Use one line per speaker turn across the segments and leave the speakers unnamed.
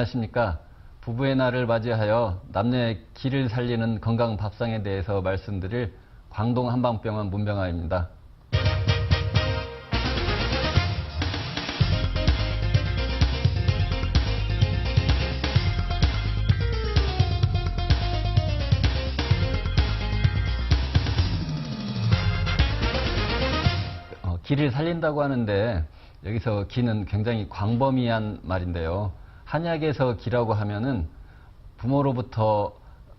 안녕하십니까. 부부의 날을 맞이하여 남녀의 기를 살리는 건강 밥상에 대해서 말씀드릴 광동 한방병원 문병아입니다. 기를 살린다고 하는데 여기서 기는 굉장히 광범위한 말인데요. 한약에서 기라고 하면은 부모로부터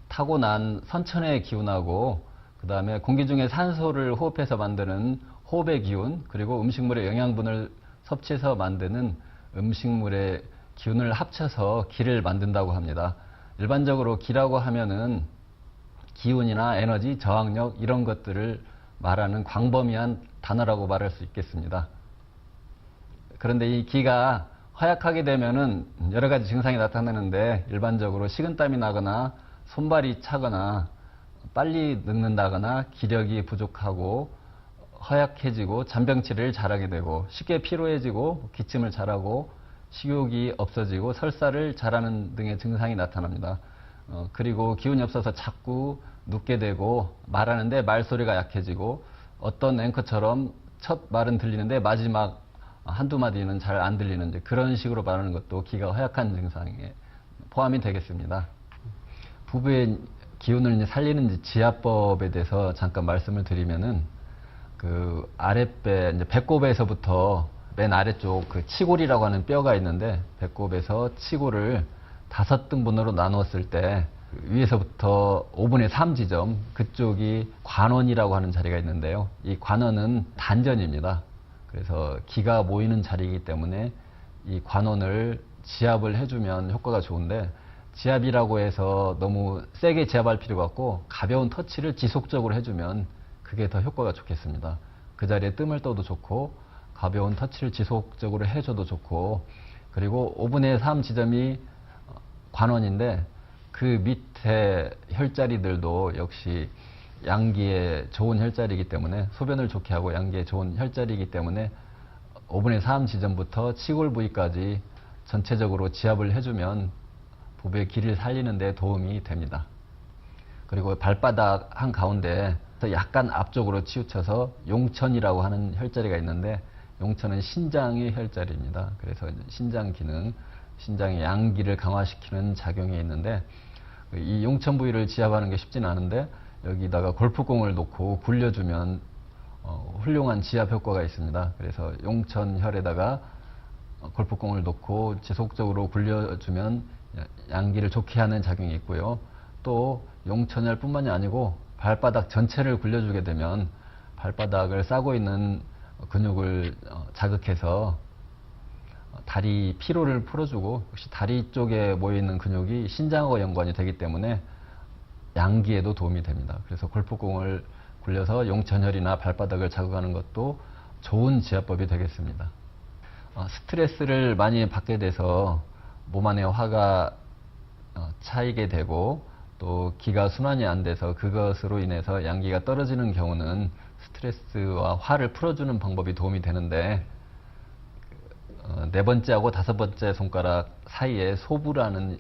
타고난 선천의 기운하고 그 다음에 공기 중에 산소를 호흡해서 만드는 호흡의 기운, 그리고 음식물의 영양분을 섭취해서 만드는 음식물의 기운을 합쳐서 기를 만든다고 합니다. 일반적으로 기라고 하면은 기운이나 에너지, 저항력 이런 것들을 말하는 광범위한 단어라고 말할 수 있겠습니다. 그런데 이 기가 허약하게 되면은 여러 가지 증상이 나타나는데, 일반적으로 식은땀이 나거나 손발이 차거나 빨리 늙는다거나 기력이 부족하고 허약해지고 잔병치레를 잘하게 되고 쉽게 피로해지고 기침을 잘하고 식욕이 없어지고 설사를 잘하는 등의 증상이 나타납니다. 그리고 기운이 없어서 자꾸 눕게 되고 말하는데 말소리가 약해지고 어떤 앵커처럼 첫 말은 들리는데 마지막 한두 마디는 잘 안 들리는 그런 식으로 말하는 것도 기가 허약한 증상에 포함이 되겠습니다. 부부의 기운을 살리는 지압법에 대해서 잠깐 말씀을 드리면은, 그 아랫배, 배꼽에서부터 맨 아래쪽 그 치골이라고 하는 뼈가 있는데, 배꼽에서 치골을 5등분으로 나누었을 때 위에서부터 5분의 3 지점, 그쪽이 관원이라고 하는 자리가 있는데요. 이 관원은 단전입니다. 그래서 기가 모이는 자리이기 때문에 이 관원을 지압을 해주면 효과가 좋은데, 지압이라고 해서 너무 세게 지압할 필요가 없고 가벼운 터치를 지속적으로 해주면 그게 더 효과가 좋겠습니다. 그 자리에 뜸을 떠도 좋고 가벼운 터치를 지속적으로 해줘도 좋고, 그리고 5분의 3 지점이 관원인데 그 밑에 혈자리들도 역시 양기에 좋은 혈자리이기 때문에, 소변을 좋게 하고 양기에 좋은 혈자리이기 때문에 5분의 3 지점부터 치골 부위까지 전체적으로 지압을 해주면 부부의 기를 살리는 데 도움이 됩니다. 그리고 발바닥 한가운데 약간 앞쪽으로 치우쳐서 용천이라고 하는 혈자리가 있는데, 용천은 신장의 혈자리입니다. 그래서 신장 기능, 신장의 양기를 강화시키는 작용이 있는데, 이 용천 부위를 지압하는 게 쉽지는 않은데 여기다가 골프공을 놓고 굴려주면 훌륭한 지압 효과가 있습니다. 그래서 용천혈에다가 골프공을 놓고 지속적으로 굴려주면 양기를 좋게 하는 작용이 있고요. 또 용천혈 뿐만이 아니고 발바닥 전체를 굴려주게 되면 발바닥을 싸고 있는 근육을 자극해서 다리 피로를 풀어주고, 역시 다리 쪽에 모여있는 근육이 신장하고 연관이 되기 때문에 양기에도 도움이 됩니다. 그래서 골프공을 굴려서 용천혈이나 발바닥을 자극하는 것도 좋은 지압법이 되겠습니다. 스트레스를 많이 받게 돼서 몸 안에 화가 차이게 되고 또 기가 순환이 안 돼서 그것으로 인해서 양기가 떨어지는 경우는 스트레스와 화를 풀어주는 방법이 도움이 되는데, 4번째하고 5번째 손가락 사이에 소부라는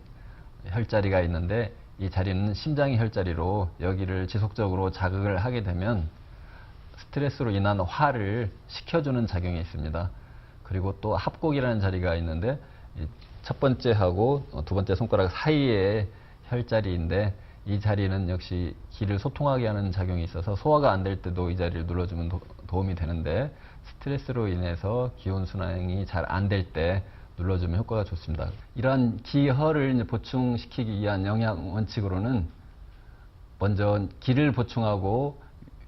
혈자리가 있는데, 이 자리는 심장의 혈자리로 여기를 지속적으로 자극을 하게 되면 스트레스로 인한 화를 식혀주는 작용이 있습니다. 그리고 또 합곡이라는 자리가 있는데, 첫 번째하고 2번째 손가락 사이에 혈자리인데, 이 자리는 역시 기를 소통하게 하는 작용이 있어서 소화가 안 될 때도 이 자리를 눌러주면 도움이 되는데, 스트레스로 인해서 기운 순환이 잘 안 될 때 눌러주면 효과가 좋습니다. 이러한 기혈을 보충시키기 위한 영양 원칙으로는 먼저 기를 보충하고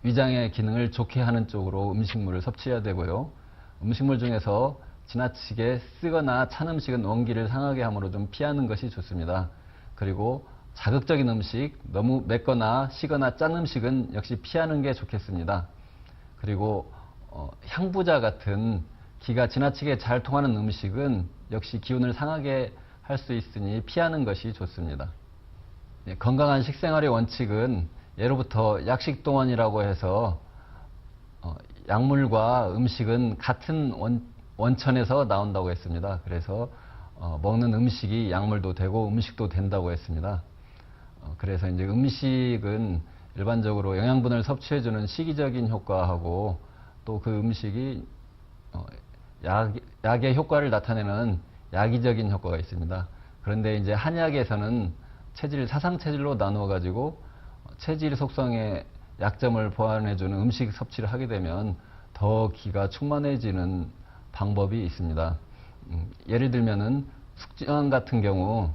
위장의 기능을 좋게 하는 쪽으로 음식물을 섭취해야 되고요. 음식물 중에서 지나치게 쓰거나 찬 음식은 원기를 상하게 함으로 좀 피하는 것이 좋습니다. 그리고 자극적인 음식, 너무 맵거나 시거나 짠 음식은 역시 피하는 게 좋겠습니다. 그리고 향부자 같은 기가 지나치게 잘 통하는 음식은 역시 기운을 상하게 할 수 있으니 피하는 것이 좋습니다. 건강한 식생활의 원칙은 예로부터 약식동원이라고 해서 약물과 음식은 같은 원천에서 나온다고 했습니다. 그래서 먹는 음식이 약물도 되고 음식도 된다고 했습니다. 그래서 이제 음식은 일반적으로 영양분을 섭취해주는 시기적인 효과하고 또 그 음식이 약의 효과를 나타내는 약이적인 효과가 있습니다. 그런데 이제 한약에서는 사상 체질로 나누어 가지고 체질 속성의 약점을 보완해주는 음식 섭취를 하게 되면 더 기가 충만해지는 방법이 있습니다. 예를 들면은 숙취환 같은 경우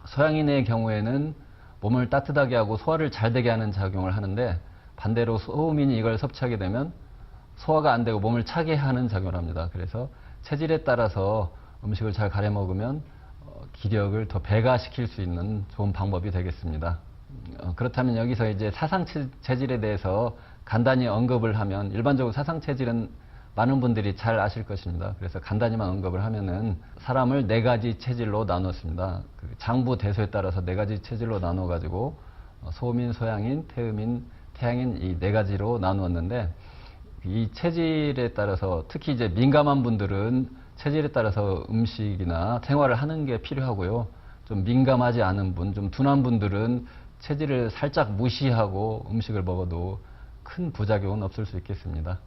서양인의 경우에는 몸을 따뜻하게 하고 소화를 잘 되게 하는 작용을 하는데 반대로 소음인이 이걸 섭취하게 되면 소화가 안 되고 몸을 차게 하는 작용을 합니다. 그래서 체질에 따라서 음식을 잘 가려 먹으면 기력을 더 배가시킬 수 있는 좋은 방법이 되겠습니다. 그렇다면 여기서 이제 사상 체질에 대해서 간단히 언급을 하면 일반적으로 사상 체질은 많은 분들이 잘 아실 것입니다. 그래서 간단히만 언급을 하면은 사람을 4가지 체질로 나눴습니다. 장부 대소에 따라서 4가지 체질로 나눠 가지고 소음인, 소양인, 태음인, 태양인 이 4가지로 나누었는데 이 체질에 따라서 특히 이제 민감한 분들은 체질에 따라서 음식이나 생활을 하는 게 필요하고요. 좀 민감하지 않은 분, 좀 둔한 분들은 체질을 살짝 무시하고 음식을 먹어도 큰 부작용은 없을 수 있겠습니다.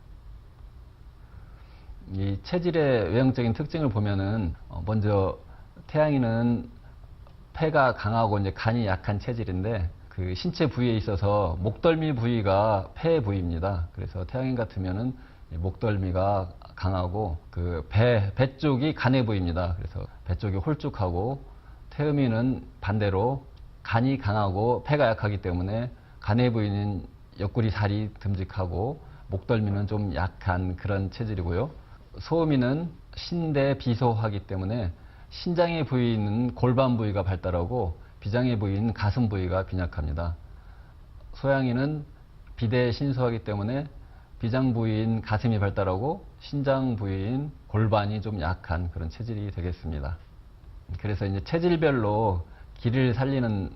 이 체질의 외형적인 특징을 보면은 먼저 태양인은 폐가 강하고 이제 간이 약한 체질인데 그 신체 부위에 있어서 목덜미 부위가 폐 부위입니다. 그래서 태양인 같으면은 목덜미가 강하고 그 배 쪽이 간의 부위입니다. 그래서 배 쪽이 홀쭉하고 태음인은 반대로 간이 강하고 폐가 약하기 때문에 간의 부위는 옆구리 살이 듬직하고 목덜미는 좀 약한 그런 체질이고요. 소음인은 신대 비소하기 때문에 신장의 부위는 골반 부위가 발달하고 비장의 부위인 가슴 부위가 빈약합니다. 소양인은 비대 신소하기 때문에 비장 부위인 가슴이 발달하고 신장 부위인 골반이 좀 약한 그런 체질이 되겠습니다. 그래서 이제 체질별로 기를 살리는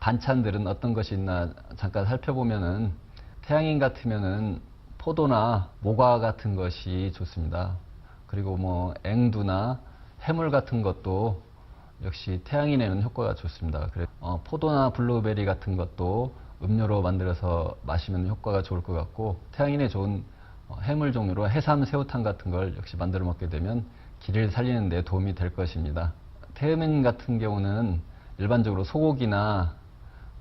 반찬들은 어떤 것이 있나 잠깐 살펴보면은 태양인 같으면은 포도나 모과 같은 것이 좋습니다. 그리고 뭐 앵두나 해물 같은 것도 역시 태양인에는 효과가 좋습니다. 그래서 포도나 블루베리 같은 것도 음료로 만들어서 마시면 효과가 좋을 것 같고 태양인에 좋은 해물 종류로 해삼, 새우탕 같은 걸 역시 만들어 먹게 되면 기를 살리는 데 도움이 될 것입니다. 태음인 같은 경우는 일반적으로 소고기나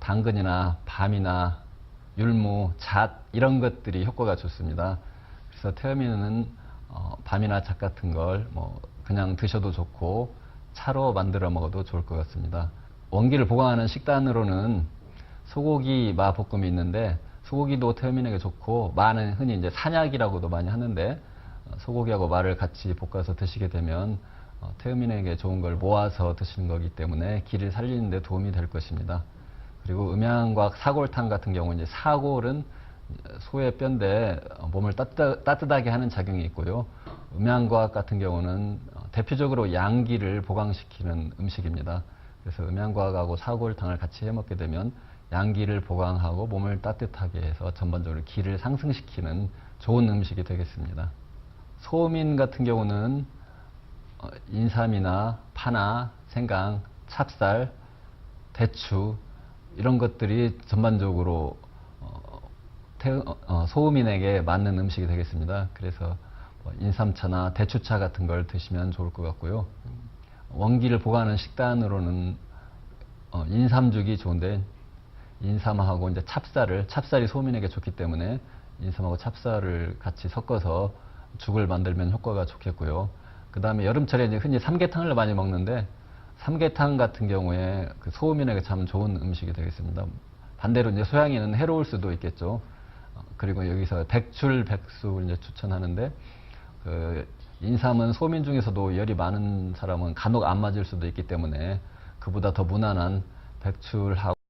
당근이나 밤이나 율무, 잣 이런 것들이 효과가 좋습니다. 그래서 태음인은 밤이나 잣 같은 걸 뭐 그냥 드셔도 좋고 차로 만들어 먹어도 좋을 것 같습니다. 원기를 보강하는 식단으로는 소고기 마 볶음이 있는데 소고기도 태음인에게 좋고 마는 흔히 이제 산약이라고도 많이 하는데 소고기하고 마를 같이 볶아서 드시게 되면 태음인에게 좋은 걸 모아서 드시는 거기 때문에 기를 살리는 데 도움이 될 것입니다. 그리고 음양과학 사골탕 같은 경우 이제 사골은 소의 뼈인데 몸을 따뜻하게 하는 작용이 있고요. 음양과학 같은 경우는 대표적으로 양기를 보강시키는 음식입니다. 그래서 음양과학하고 사골탕을 같이 해 먹게 되면 양기를 보강하고 몸을 따뜻하게 해서 전반적으로 기를 상승시키는 좋은 음식이 되겠습니다. 소음인 같은 경우는 인삼이나 파나 생강, 찹쌀, 대추 이런 것들이 전반적으로 소음인에게 맞는 음식이 되겠습니다. 그래서 인삼차나 대추차 같은 걸 드시면 좋을 것 같고요. 원기를 보강하는 식단으로는 인삼죽이 좋은데 인삼하고 이제 찹쌀이 소음인에게 좋기 때문에 인삼하고 찹쌀을 같이 섞어서 죽을 만들면 효과가 좋겠고요. 그 다음에 여름철에 이제 흔히 삼계탕을 많이 먹는데 삼계탕 같은 경우에 그 소음인에게 참 좋은 음식이 되겠습니다. 반대로 이제 소양인은 해로울 수도 있겠죠. 그리고 여기서 백출, 백숙을 이제 추천하는데 그 인삼은 소민 중에서도 열이 많은 사람은 간혹 안 맞을 수도 있기 때문에 그보다 더 무난한 백출하고